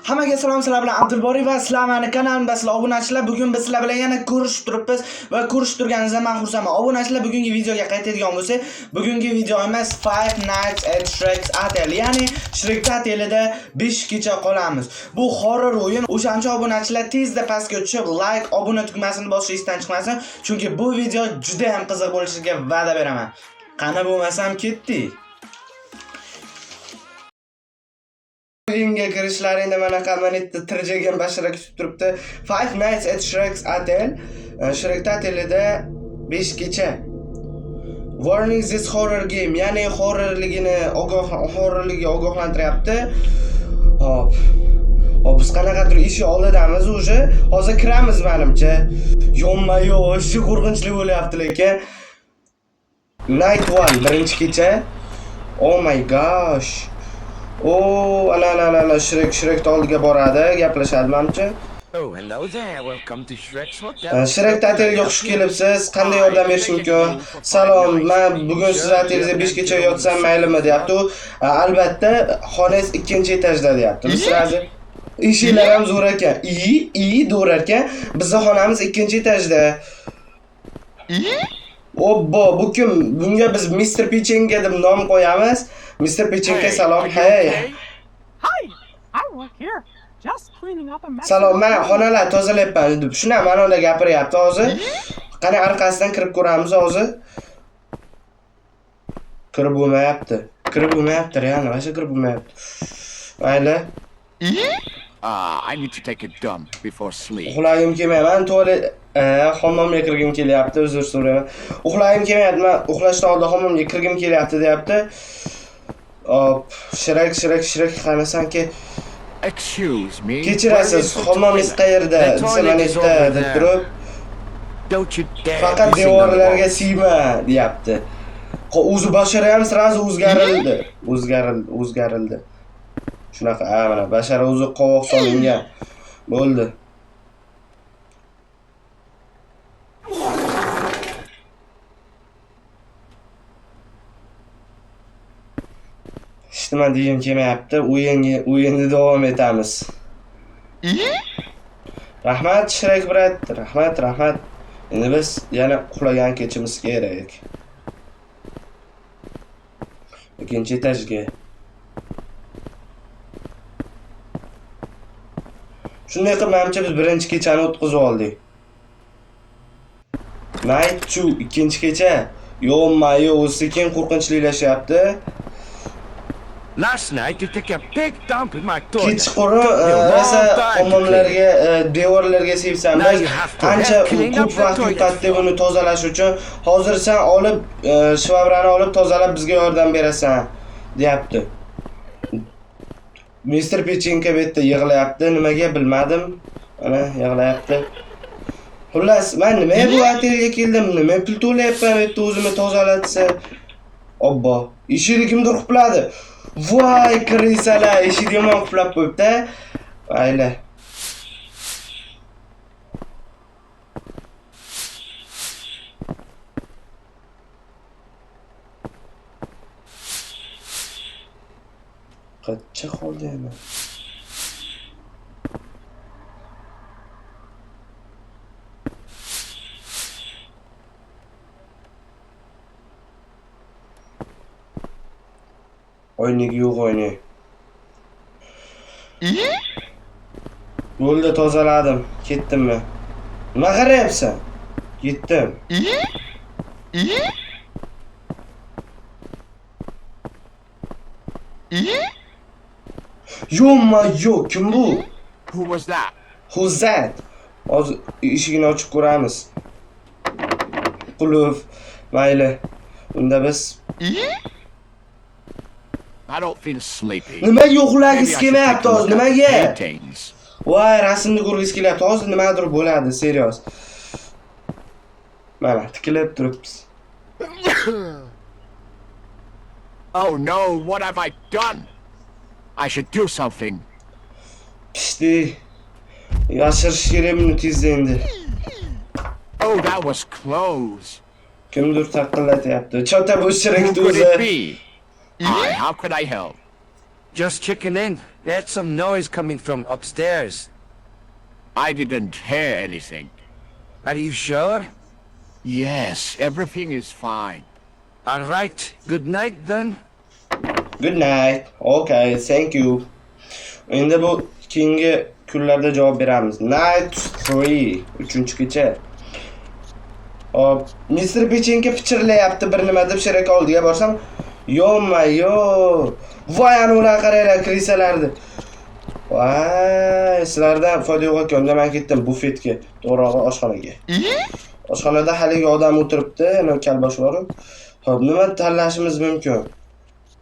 Hammaga salom, sizlar bilan Abdulboriy va sizlar meni kanalimda sizlar obunachilar. Bugun biz sizlar bilan yana ko'rishib turibmiz va ko'rishib turganingizdan men xursandman. Obunachilar, bugungi videoga qaytadigan bo'lsak, bugungi videomiz Five Nights at Shrek's Hotel, ya'ni Shrek hotelida 5 kecha qolamiz. Bu horror o'yin. O'shancha obunachilar tezda pastga tushib, like, obuna tugmasini bosishni esdan chiqmasin, chunki bu video juda ham qiziq bo'lishiga va'da beraman. Qani bo'lmasam ketdik. O'yinga kirishlaringda mana qamanitda tirjagan bashara kutib turibdi. Five Nights at Shrek's Hotel, Shrek hotelida 5 kecha. Warning, this horror game, ya'ni horrorligini ogohlantiryapti. Hop. Biz qanaqadir eshik oldidamiz уже. Hozir kiramiz menimcha. Yonma-yo, shu qo'rqinchli bo'lyapti lekin. Night 1, birinchi kecha. Oh my gosh. Ala Shrek oldiga boradi, gaplashadi menimcha. Oh, hello there. Welcome to Shrek's Hotel. Shrek hotelga xush kelibsiz. Qanday yordam berish mumkin? Salom, men bugun siz hotelingizda 5 kecha yotsam maylimi, deyapti. Albatta, xonangiz 2-etajda deyapti. Misrazi eshiklar ham zo'r ekan. Zo'r ekan. Bizning xonamiz 2-etajda. Obbo, bu kim? Bunga biz Mr. Pechenga deb nom qo'yamiz. Mr. Pechenga salom. Hey. Hi, I work here. Just cleaning up a mess. Salom, men xonalar tozalayapman deb. Shuna ma'noda gapiryapti hozir. Qani orqasidan kirib ko'ramiz hozir. Kirib bo'lmayapti. Yana vasha kirib bo'lmayapti. Mayli. I need to take a dump before sleep. Uxlagim kelmayapti. Tualet hammomga kirgim kelyapti, uzr so'rayman. Uxlagim kelmayapti. Men uxlashdan oldin hammomga kirgim kelyapti, deyapti. Hop, Shrek qanasanki. Excuse me. Kechirasiz, hammongiz qayerda? Desamanitda deb turib. Don't you dare. Faqat devorlarga siyma, deyapti. O'zi bashara ham sразу o'zgarildi. Shunaqa, mana bashara o'zi qovoq solingan. Bo'ldi. Nima deyim kelmayapti. O'yinni davom etamiz. Rahmat Shrek brat, rahmat. Endi biz yana uxlagan kechimiz kerak. 2-etajga. Shunday qilib, menimcha biz birinchi kechani o'tkazib oldik. Night 2, 2-kecha. Yo, sekin qo'rqinchlilashayapti. Last night you took a big dump in my toilet. Kechqurun rosa hammomlarga, devorlarga sepsam, biz ancha ko'p vaqt yutadi buni tozalash uchun. Hozir sen olib, shvabrani olib tozalab bizga yordam berasan, deyapti. Mr. Pechenka bu yerda yig'layapti, nimaga bilmadim. Mana yig'layapti. Xullas, men nima bu hotelga keldim, nima pul to'layapman, bu yerda o'zimni tozalatsa. Obbo, eshikni kimdir qupladi. Voy, krisalar, eshikni yomon quplab qo'yibdi. Mayli. Qancha qoldi yana? Oynik yo'q oynik. Bo'ldi, tozaladim. Ketdimmi? Nima qarayapsan? Ketdim. Yo, kim bu? Who was that? Who's that? Hozir eshigini ochib ko'ramiz. Qulf. Mayli. Unda biz I don't feel sleepy. Nimaga uxlagis kelmayapti hozir? Nimaga? Voy, rasmni ko'rgis kelyapti. Hozir nimadir bo'ladi, serios. Mana tikilib turibmiz. Oh no, what have I done? I should do something. Pishdi. Yashirish kerak buni tezda endi. Oh, that was close. Kimdir taqillatyapti. Chota bu Shrekni Who could o'zi. it be? How could I help? Just checking in. There's some noise coming from upstairs. I didn't hear anything. Are you sure? Yes, everything is fine. All right. Good night then. Good night. Okay, thank you. Endi bu keyingi kunlarda javob beramiz. Night 3, 3-kecha. Hop, Mr. Pechenka pichirlayapti bir nima deb shirak oldiga borsam, yo. Voy ana ular qaranglar krisalarni. Voy, sizlardan foyda yo'q ekan. Unda men ketdim bufetga, to'g'rirog'i oshxonaga. Oshxonada haligi odam o'tiribdi, ana kalbosh bor. Hop, nima tanlashimiz mumkin?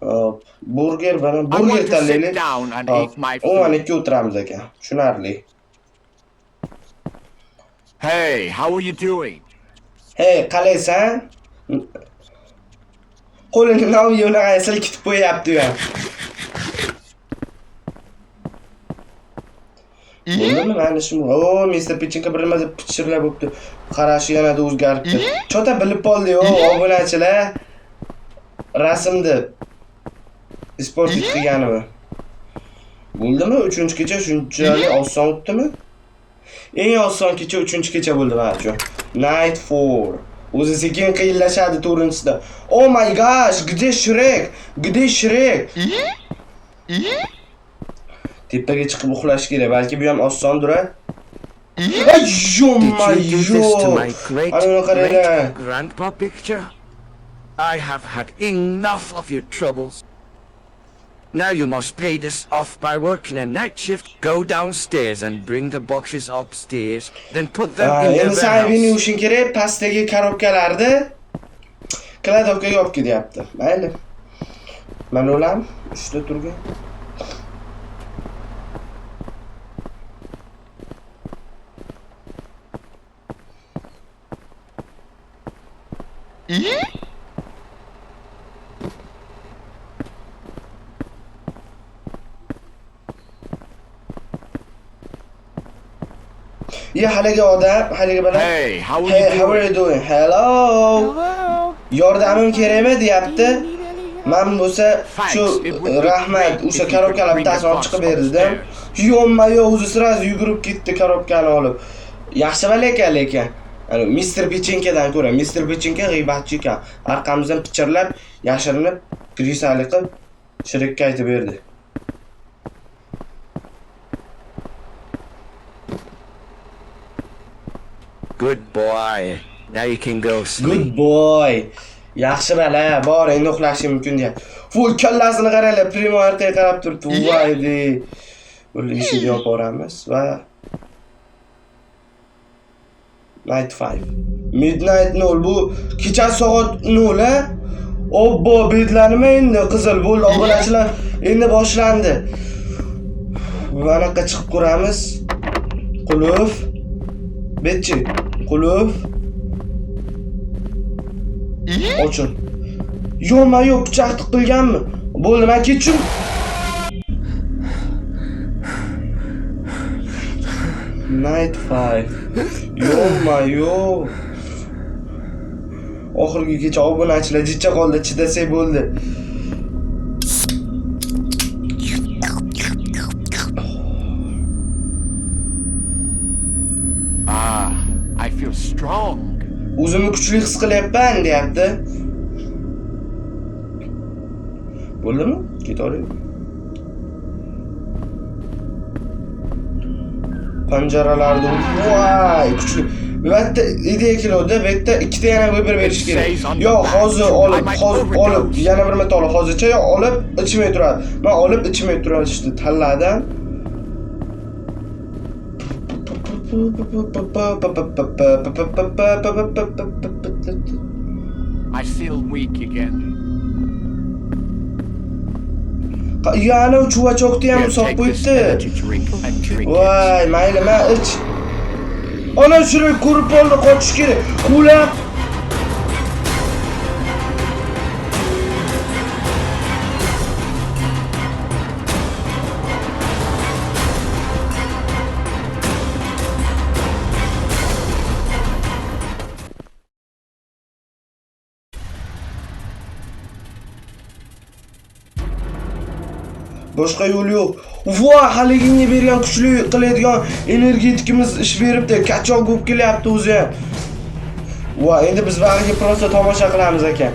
Hop, burger bana I burger want to sit tanlaylik. down and Hop, eat my food. 12 o'tiramiz ekan. Tushunarli. Hey, how are you doing? Hey, qalaysan? Qo'lini noyo'naga silkitib qo'yapti ya. Bo'ldimi mana shu? O, Mr. Pechenka bir nima deb pichirlab bo'pti. Qarashi yanada o'zgaribdi. Chota bilib qoldi-yo, obunachilar. Rasmni isbot qilganimi? Bo'ldimi? 3-kecha shunchalik oson o'tdimi? Eng oson kecha 3-kecha bo'ldi mana. Night 4. O'zi sekin qiyinlashadi to'rinchisida. Oh my gosh, где Shrek? Где Shrek? Tepaga chiqib uxlash kerak, balki bu ham osondir. Did you do this to Yo, my ana qaranglar. great grandpa picture? I have had enough of your troubles. Now you must pay this off by working a night shift. Go downstairs and bring the boxes upstairs. Then put them in the Endi sahibini warehouse. yuvishing kerak, pastdagi korobkalarni kladovkaga olib ketyapti. Mayli. Mana ular ushda turgan. Ya haligi odam, haligi bola. Hey, how are Hey, you how are doing? you doing? Hello. Hello. Yordamim kerakmi deyapti. Men bo'lsa shu Thanks, it would be rahmat, great o'sha if you korobkalar could bring the bittasini olib box chiqib berdim. upstairs. Yo'q, o'zi sirasi yugurib ketdi korobkani olib. Yaxshi bola ekan lekin. Ana Mr. Pechenkadan ko'ra, Mr. Pechenka g'iybatchi ekan. Orqamizdan pichirlab, yashirinib, krisali qilib Shrekka aytib berdi. Good boy. Now you can go sleep. Good boy. Yaxshi bola, bor endi uxlashing mumkin deyapti. Voy kallasini qaranglar, primo orqaga qarab turibdi. Voy de. Buni eshikni yopib yuboramiz va Night 5. Midnight 0 bu kecha soat 0 a. Obbo, betlanima endi qizil bo'ldi, obunachilar endi boshlandi. Bunaqa chiqib ko'ramiz. Quluf. Betchi, quluf. Ochun. Yo'q, pichoq tiqilganmi? Bo'ldi, men ketchim. Night 5. Yo'q. Oxirgi kecha obunachilar jicha qoldi, chidasak bo'ldi. I feel strong. O'zimni kuchli his qilyapman, deyapti. Bo'ldimi? Ketaveraylik. Panjaralarda voy, kuchli. Bu yerda ideya keladi, bu yerda ikkita yana bir berish kerak. Yo, hozir olib, yana bir marta olib, hozircha yo olib ichmay turadi. Men olib ichmay turishni tanladim. I feel weak again. Yana chuvachokni ham Here, solib take this qo'yibdi. energy drink and drink it. Voy, mayli, men ich. Ana shuni ko'rib qoldi, qochish kerak. Qulab. Boshqa yo'l yo'q. Voy, haliginga bergan kuchli qiladigan energetikimiz ish beribdi. Kachoq bo'lib kelyapti o'zi ham. Voy, endi biz bag'iga prosta tomosha qilamiz aka.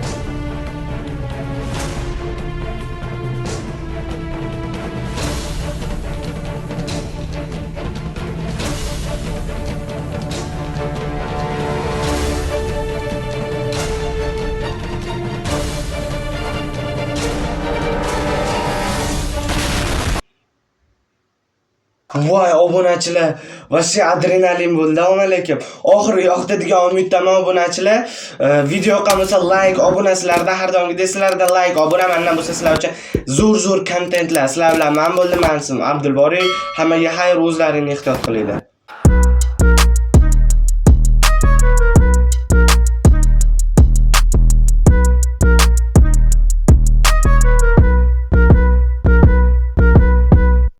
Voy obunachilar, vasi adrenalin bo'ldi, assalomu oxiri yoqdi degan umiddaman obunachilar. Video yoqqan bo'lsa like, obunasilarda har doimgidek sizlarda like, obuna mendan bo'lsa sizlar uchun zo'r kontentlar. Sizlar bilan men bo'ldim, men ismim Abdulboriy. Hammaga xayr, o'zlaringni ehtiyot qilinglar.